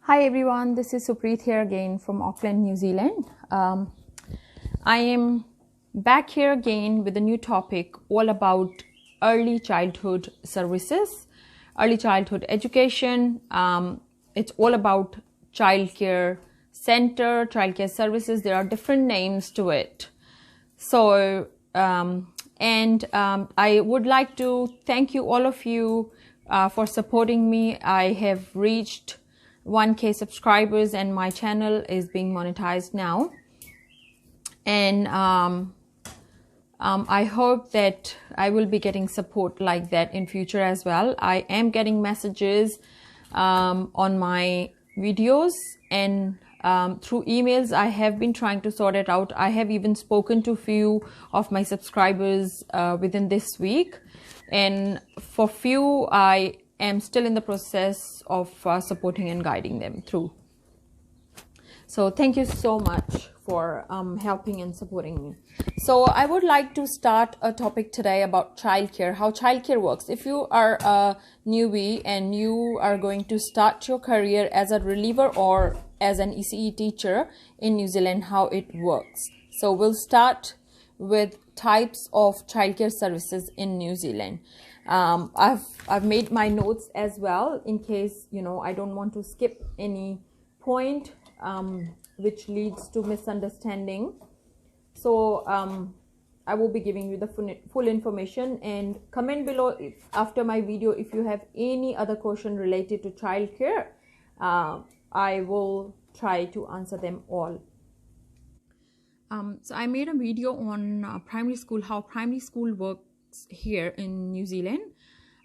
Hi everyone, this is Supreet here again from Auckland, New Zealand. I am back here again with a new topic all about early childhood services, early childhood education. It's all about childcare center, childcare services. There are different names to it. So, I would like to thank you, all of you, for supporting me. I have reached 1K subscribers and my channel is being monetized now. And I hope that I will be getting support like that in future as well. I am getting messages on my videos and through emails. I have been trying to sort it out. I have even spoken to few of my subscribers within this week, and for few I am still in the process of supporting and guiding them through. So thank you so much for helping and supporting me. So I would like to start a topic today about childcare, how childcare works. If you are a newbie and you are going to start your career as a reliever or as an ECE teacher in New Zealand, how it works. So we'll start with types of childcare services in New Zealand. I've made my notes as well in case, I don't want to skip any point which leads to misunderstanding. So I will be giving you the full information, and comment below after my video if you have any other question related to childcare. I will try to answer them all. So I made a video on primary school, how primary school works here in New Zealand,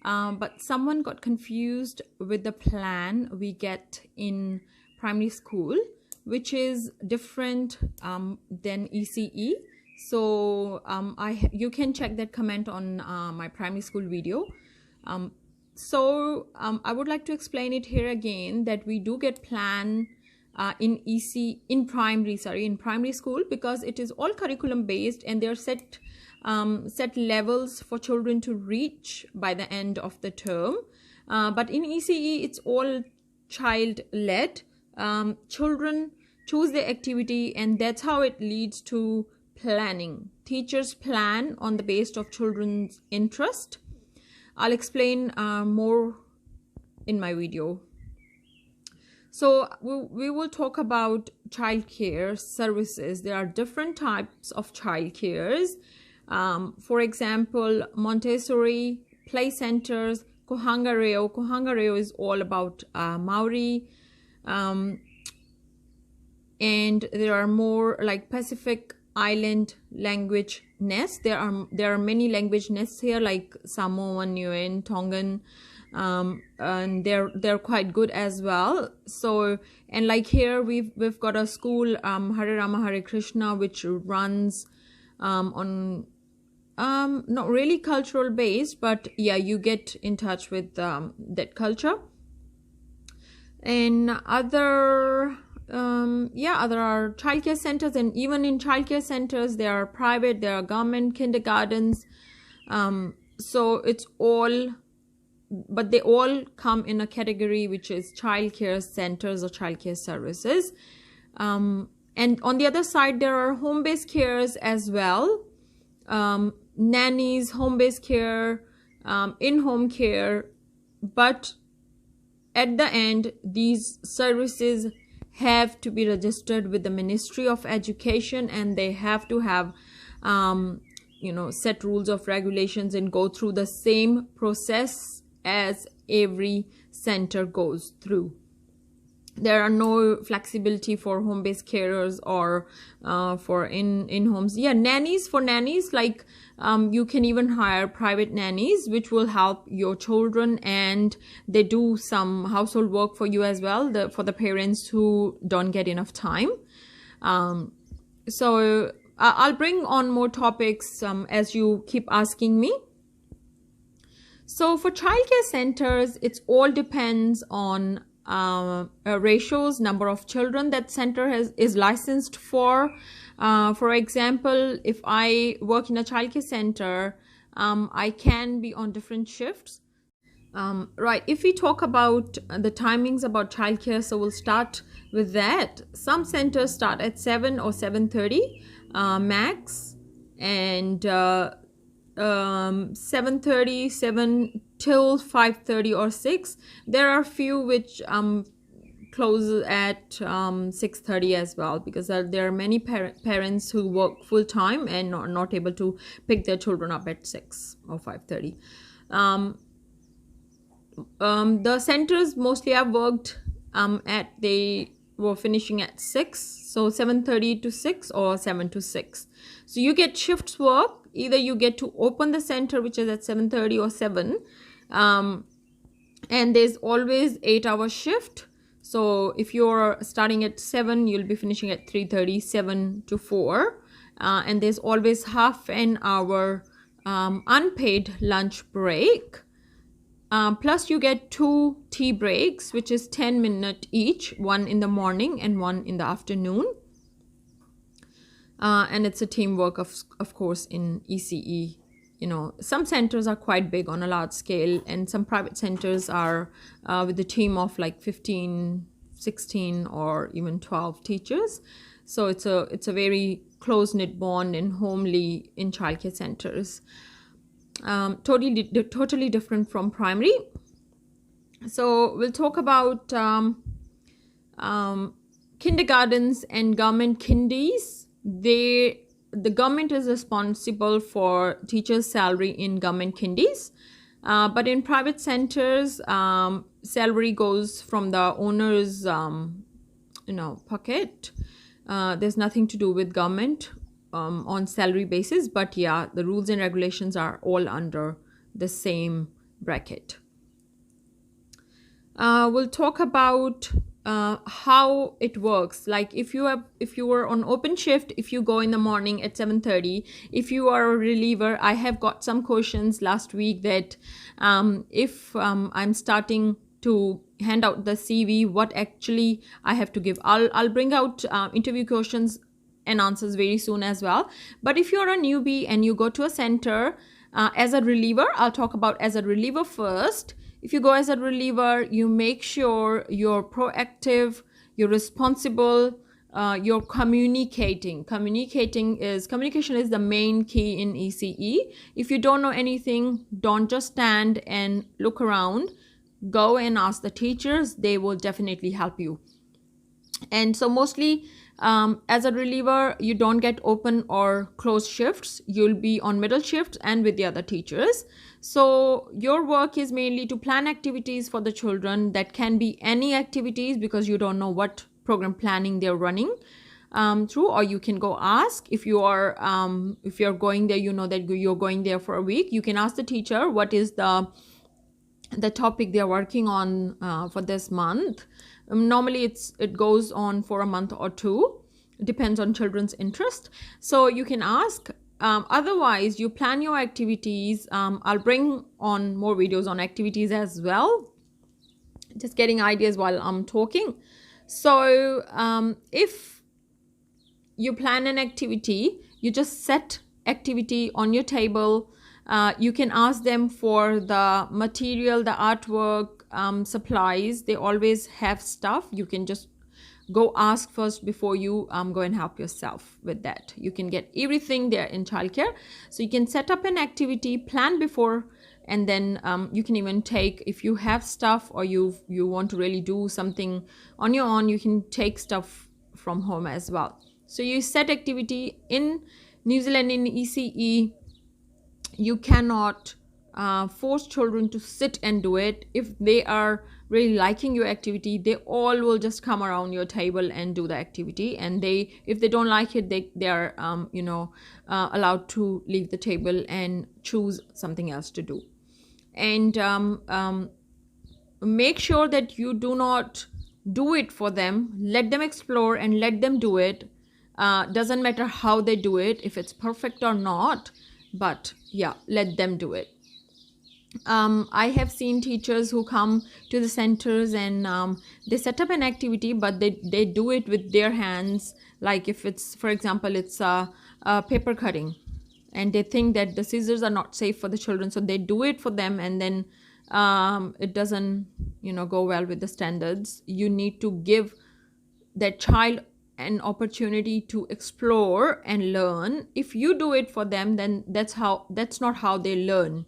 but someone got confused with the plan we get in primary school, which is different than ECE. So you can check that comment on my primary school video. I would like to explain it here again, that we do get plan in primary school, because it is all curriculum based and there are set levels for children to reach by the end of the term. But in ECE, it's all child led. Children choose the activity, and that's how it leads to planning. Teachers plan on the basis of children's interest. I'll explain more in my video. So we will talk about childcare services. There are different types of childcares. For example, Montessori, play centers, Kohanga Reo. Kohanga Reo is all about Maori. And there are more like Pacific Island language nests. There are many language nests here, like Samoan, Niuean, Tongan, and they're quite good as well. So, and like here we've got a school, Hare Rama Hare Krishna, which runs on not really cultural based, but yeah, you get in touch with that culture. And other are childcare centers, and even in childcare centers there are private, there are government kindergartens. So it's all, but they all come in a category which is childcare centers or childcare services. And on the other side there are home-based cares as well, nannies, home-based care, in-home care. But at the end, these services have to be registered with the Ministry of Education, and they have to have set rules of regulations and go through the same process as every center goes through. There are no flexibility for home-based carers or for in-homes. Yeah, nannies, for nannies, like you can even hire private nannies, which will help your children, and they do some household work for you as well, for the parents who don't get enough time. So I'll bring on more topics as you keep asking me. So for childcare centers, it all depends on ratios, number of children that center is licensed for. For example, if I work in a childcare center, I can be on different shifts. Right. If we talk about the timings about childcare, so we'll start with that. Some centers start at 7 or 7:30 max, and 7:30, 7 till 5:30 or 6. There are few which close at 6:30 as well, because there are many parents who work full time and are not able to pick their children up at 6 or 5:30. The centers mostly I've worked they were finishing at 6, so 7:30 to 6 or 7 to 6. So you get shifts work. Either you get to open the center, which is at 7:30 or 7, and there's always 8-hour shift. So if you're starting at 7, you'll be finishing at 3:30, 7 to 4, and there's always half an hour unpaid lunch break. Plus you get 2 tea breaks, which is 10-minute each, one in the morning and one in the afternoon. And it's a teamwork, of course, in ECE. Some centers are quite big on a large scale, and some private centers are with a team of like 15, 16 or even 12 teachers. So it's a very close-knit bond and homely in childcare centers. Totally different from primary. So we'll talk about kindergartens and government kindies. The government is responsible for teachers' salary in government kindies, but in private centers, salary goes from the owner's pocket. There's nothing to do with government on salary basis, but yeah, the rules and regulations are all under the same bracket. We'll talk about how it works. Like if you were on open shift, if you go in the morning at 7:30, if you are a reliever, I have got some questions last week that if I'm starting to hand out the CV, what actually I have to give. I'll bring out interview questions and answers very soon as well. But if you're a newbie and you go to a center as a reliever, I'll talk about as a reliever first. If you go as a reliever, you make sure you're proactive, you're responsible, you're communicating. Communication is the main key in ECE. If you don't know anything, don't just stand and look around. Go and ask the teachers. They will definitely help you. And so mostly as a reliever, you don't get open or closed shifts. You'll be on middle shifts and with the other teachers. So your work is mainly to plan activities for the children. That can be any activities, because you don't know what program planning they're running through, or you can go ask. If you're going there, you know that you're going there for a week, you can ask the teacher what is the topic they're working on for this month. Normally it goes on for a month or two, depends on children's interest. So you can ask. Otherwise, you plan your activities. I'll bring on more videos on activities as well, just getting ideas while I'm talking. So if you plan an activity, you just set activity on your table. You can ask them for the material, the artwork, supplies. They always have stuff. You can just go ask first before you go and help yourself with that. You can get everything there in childcare. So you can set up an activity, plan before, and then you can even take, if you have stuff or you want to really do something on your own, you can take stuff from home as well. So you set activity. In New Zealand, in ECE, you cannot force children to sit and do it. If they are really liking your activity, they all will just come around your table and do the activity. And if they don't like it, they are allowed to leave the table and choose something else to do. And make sure that you do not do it for them. Let them explore and let them do it. Doesn't matter how they do it, if it's perfect or not, but yeah, let them do it. I have seen teachers who come to the centers and they set up an activity, but they do it with their hands. Like if it's, for example, it's paper cutting, and they think that the scissors are not safe for the children, so they do it for them, and then it doesn't go well with the standards. You need to give that child an opportunity to explore and learn. If you do it for them, then that's not how they learn.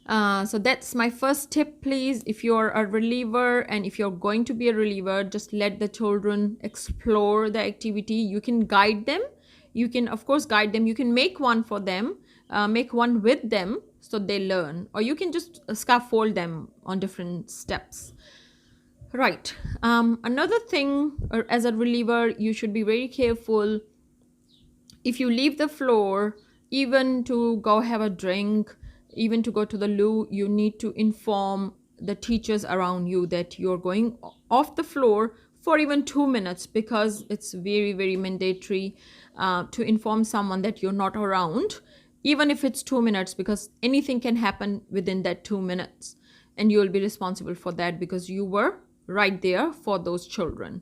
So that's my first tip. Please, if you're a reliever and if you're going to be a reliever, just let the children explore the activity. You can guide them. You can, of course, guide them. You can make one for them, make one with them so they learn, or you can just scaffold them on different steps. Right. Another thing, as a reliever, you should be very careful. If you leave the floor, even to go have a drink, even to go to the loo, you need to inform the teachers around you that you're going off the floor for even 2 minutes, because it's very, very mandatory to inform someone that you're not around, even if it's 2 minutes, because anything can happen within that 2 minutes and you'll be responsible for that because you were right there for those children.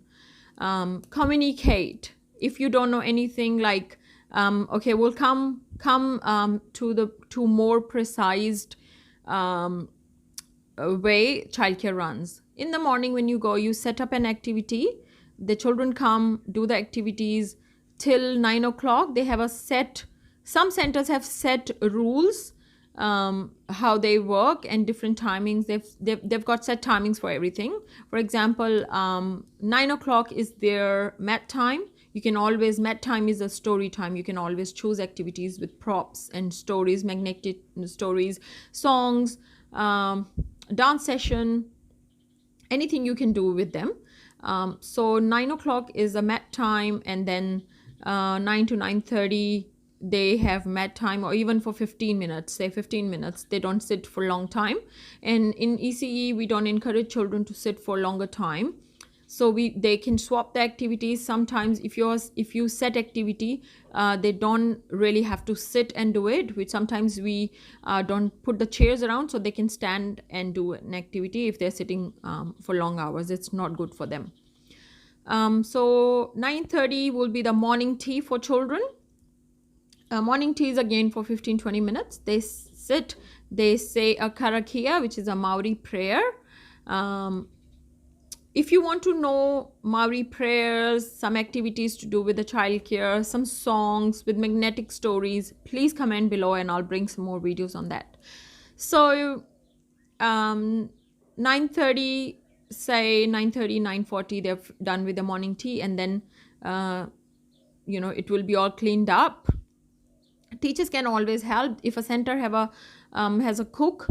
Communicate. If you don't know anything, like okay, we'll come to more precise way childcare runs. In the morning when you go, you set up an activity. The children come, do the activities till 9 o'clock. They have a set, some centers have set rules how they work and different timings. They've got set timings for everything. For example, 9 o'clock is their mat time. You can always, mat time is a story time. You can always choose activities with props and stories, magnetic stories, songs, dance session, anything you can do with them. So 9 o'clock is a mat time, and then 9 to 9:30 they have mat time, or even for 15 minutes, say 15 minutes. They don't sit for a long time. And in ECE, we don't encourage children to sit for a longer time. So they can swap the activities. Sometimes if you set activity, they don't really have to sit and do it. Sometimes we don't put the chairs around, so they can stand and do an activity. If they're sitting for long hours, it's not good for them. So 9:30 will be the morning tea for children. Morning tea is again for 15-20 minutes. They sit, they say a karakia, which is a Maori prayer. If you want to know Maori prayers, some activities to do with the childcare, some songs with magnetic stories, please comment below and I'll bring some more videos on that. So 9:30, say 9:30, 9:40, they're done with the morning tea, and then it will be all cleaned up. Teachers can always help. If a center has a cook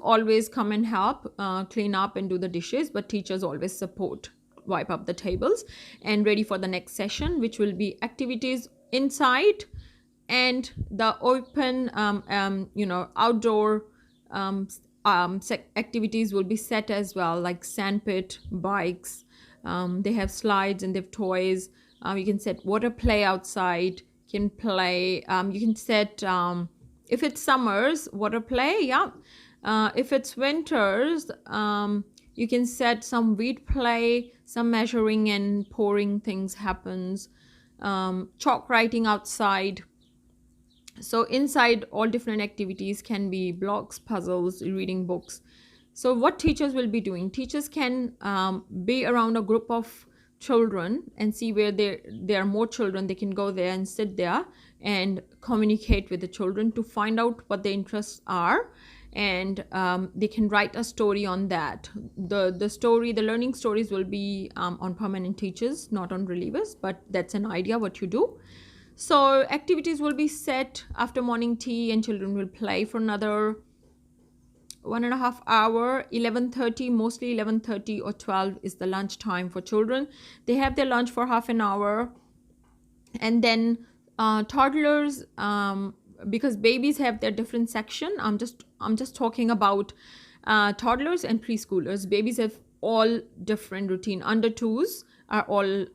always come and help clean up and do the dishes, but teachers always support, wipe up the tables and ready for the next session, which will be activities inside, and the open outdoor activities will be set as well, like sandpit, bikes. They have slides and they have toys. You can set water play outside. Can play. You can set, if it's summers, water play. Yeah. If it's winters, you can set some weed play, some measuring and pouring things happens. Chalk writing outside. So inside, all different activities can be blocks, puzzles, reading books. So what teachers will be doing? Teachers can be around a group of children and see where there are more children. They can go there and sit there and communicate with the children to find out what their interests are, and they can write a story on that. The learning stories will be on permanent teachers, not on relievers, but that's an idea what you do. So activities will be set after morning tea, and children will play for another 1.5 hours. 11:30, mostly 11:30 or 12 is the lunch time for children. They have their lunch for half an hour, and then toddlers, because babies have their different section. I'm just talking about toddlers and preschoolers. Babies have all different routine. Under twos are all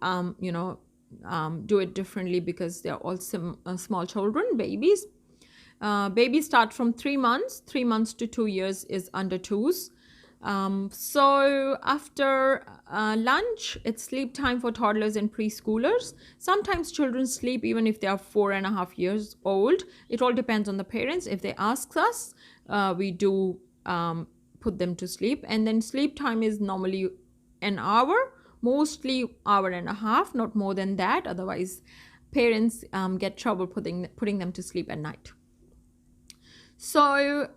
do it differently because they're all small children, babies. Babies start from 3 months. 3 months to 2 years is under twos. So after lunch, it's sleep time for toddlers and preschoolers. Sometimes children sleep even if they are 4.5 years old. It all depends on the parents. If they ask us, we do put them to sleep. And then sleep time is normally an hour, mostly hour and a half, not more than that. Otherwise parents get trouble putting them to sleep at night. So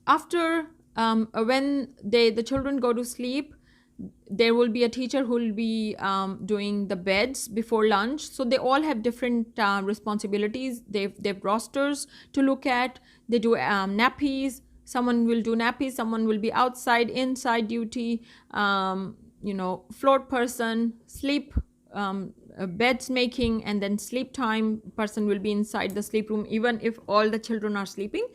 after when the children go to sleep, there will be a teacher who will be doing the beds before lunch. So they all have different responsibilities. They've rosters to look at. They do nappies. Someone will do nappies. Someone will be outside, inside duty. Floor person, sleep, beds making, and then sleep time person will be inside the sleep room, even if all the children are sleeping.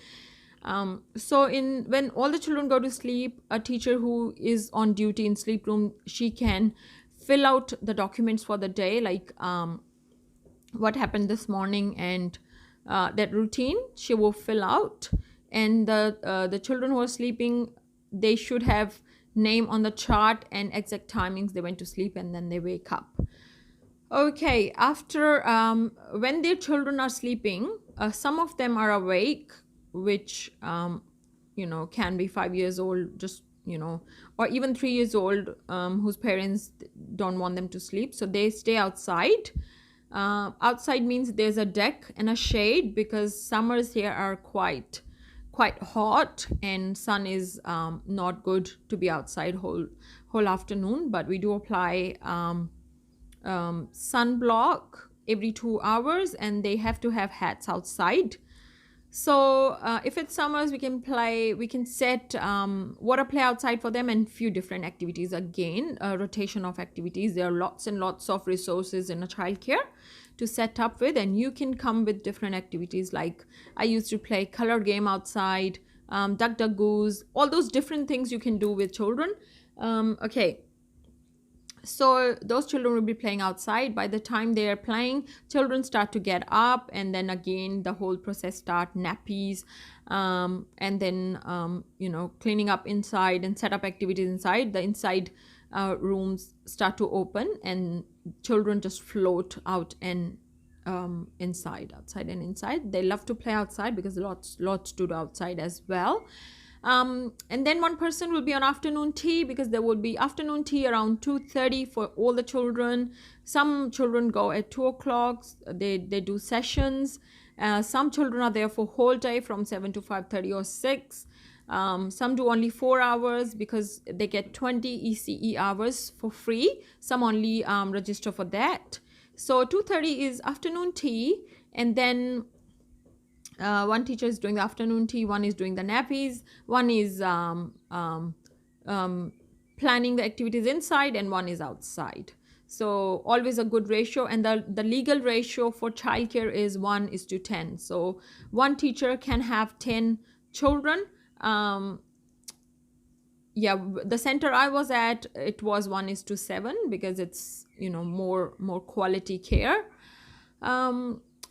So when all the children go to sleep, a teacher who is on duty in sleep room, she can fill out the documents for the day, like what happened this morning, and that routine she will fill out. And the children who are sleeping, they should have name on the chart and exact timings they went to sleep, and then they wake up. Okay, after when their children are sleeping, some of them are awake, which can be 5 years old, just or even 3 years old, whose parents don't want them to sleep, so they stay outside. Outside means there's a deck and a shade, because summers here are quite hot, and sun is not good to be outside whole afternoon. But we do apply sunblock every 2 hours, and they have to have hats outside. So if it's summers, we can set water play outside for them, and few different activities. Again, a rotation of activities. There are lots and lots of resources in a childcare to set up with, and you can come with different activities. Like I used to play color game outside, duck duck goose, all those different things you can do with children. Okay, so those children will be playing outside. By the time they are playing, children start to get up, and then again the whole process start, nappies, and then cleaning up inside and set up activities inside. The inside rooms start to open, and children just float out and outside and inside. They love to play outside because lots to do outside as well. And then one person will be on afternoon tea, because there would be afternoon tea around 2:30 for all the children. Some children go at 2 o'clock. They do sessions. Some children are there for whole day from 7 to 5:30 or 6. Some do only 4 hours, because they get 20 ECE hours for free. Some only register for that. So 2:30 is afternoon tea, and then one teacher is doing the afternoon tea, one is doing the nappies, one is planning the activities inside, and one is outside. So always a good ratio. And the legal ratio for childcare is 1:10. So one teacher can have 10 children. The center I was at, it was 1:7, because it's more quality care.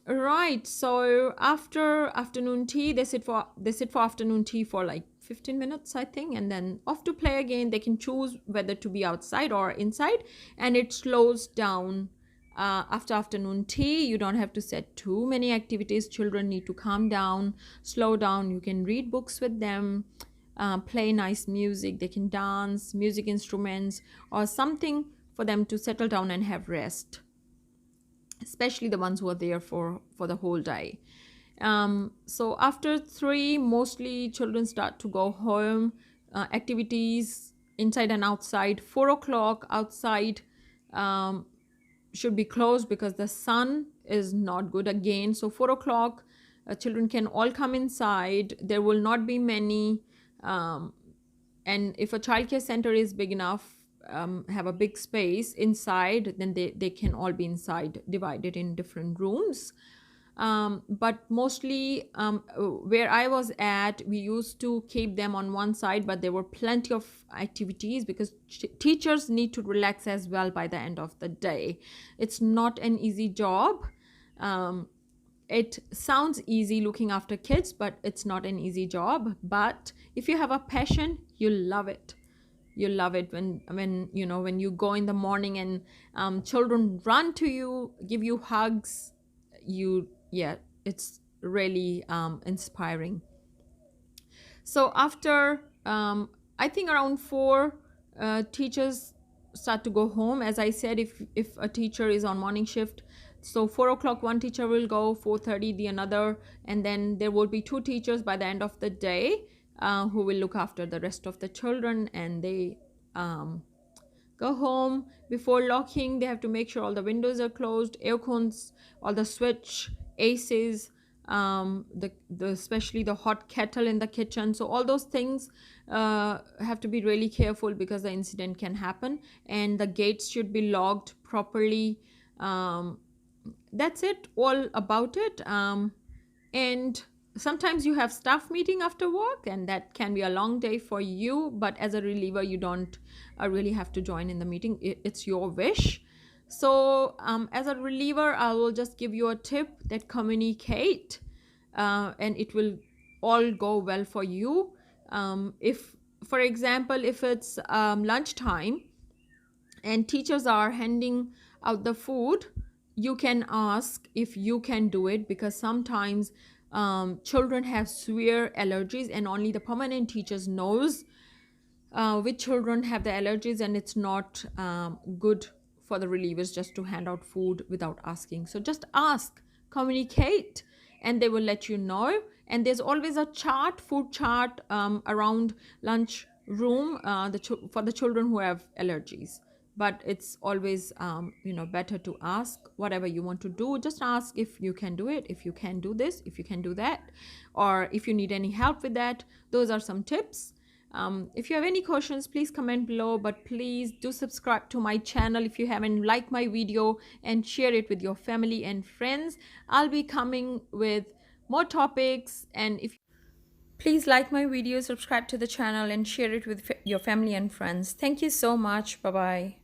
Right, so after afternoon tea, they sit for afternoon tea for like 15 minutes, I think, and then off to play again. They can choose whether to be outside or inside, and it slows down after afternoon tea. You don't have to set too many activities. Children need to calm down, slow down. You can read books with them, play nice music. They can dance, music instruments, or something for them to settle down and have rest, especially the ones who are there for the whole day. So after 3, mostly children start to go home. Activities inside and outside. 4 o'clock outside should be closed, because the sun is not good again. So 4 o'clock, children can all come inside. There will not be many. And if a childcare center is big enough, have a big space inside, then they can all be inside, divided in different rooms. But mostly where I was at, we used to keep them on one side, but there were plenty of activities, because teachers need to relax as well by the end of the day. It's not an easy job. It sounds easy looking after kids, but it's not an easy job. But if you have a passion, you'll love it. You love it when you go in the morning and children run to you, give you hugs. It's really inspiring. So after I think around 4, teachers start to go home. As I said, if a teacher is on morning shift, so 4 o'clock one teacher will go, 4:30 the another, and then there will be 2 teachers by the end of the day, who will look after the rest of the children, and they go home. Before locking, they have to make sure all the windows are closed, air cons, all the switch, ACs, the especially the hot kettle in the kitchen. So all those things have to be really careful, because the incident can happen, and the gates should be locked properly. That's it, all about it. And sometimes you have staff meeting after work, and that can be a long day for you, but as a reliever you don't really have to join in the meeting. It's your wish. So as a reliever, I will just give you a tip that communicate, and it will all go well for you. If, for example, if it's lunchtime and teachers are handing out the food, you can ask if you can do it, because sometimes children have severe allergies, and only the permanent teachers knows which children have the allergies, and it's not good for the relievers just to hand out food without asking. So just ask, communicate, and they will let you know. And there's always a chart, food chart, around lunch room, for the children who have allergies. But it's always better to ask whatever you want to do. Just ask if you can do it, if you can do this, if you can do that, or if you need any help with that. Those are some tips. If you have any questions, please comment below, but please do subscribe to my channel if you haven't, like my video, and share it with your family and friends. I'll be coming with more topics, and if please like my video, subscribe to the channel, and share it with your family and friends. Thank you so much. Bye bye.